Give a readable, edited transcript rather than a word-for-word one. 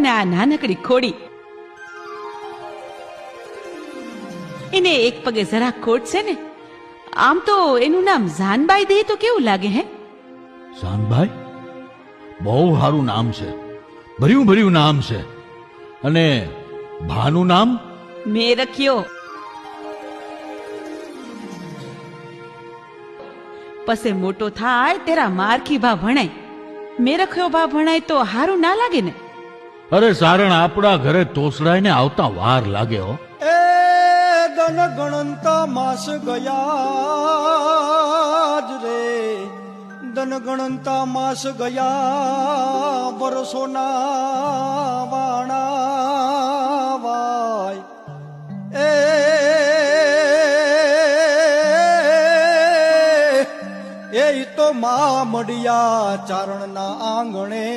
ને આ નાનકડી ખોડી. એને એક પગે જરા ખોટ છે ને. આમ તો એનું નામ જાનબાઈ દે તો કેવું લાગે હે? જાનબાઈ? બહુ સારું નામ છે, ભર્યું ભર્યું નામ છે. અને ભાનું નામ? મેં રખ્યો. પસે મોટો થાય તેરા મારખી ભા ભણાય. મેં રખ્યો ભા ભણાય તો હારું ના લાગે ને? અરે સારણ, આપણા ઘરે તોસડાય ને આવતા વાર લાગે હો. એ ધન ગણંતા માસ ગયા જ રે, ધન ગણંતા માસ ગયા, વરસોના વાણા વાય. એ તો મા મળ્યા ચારણના આંગણે.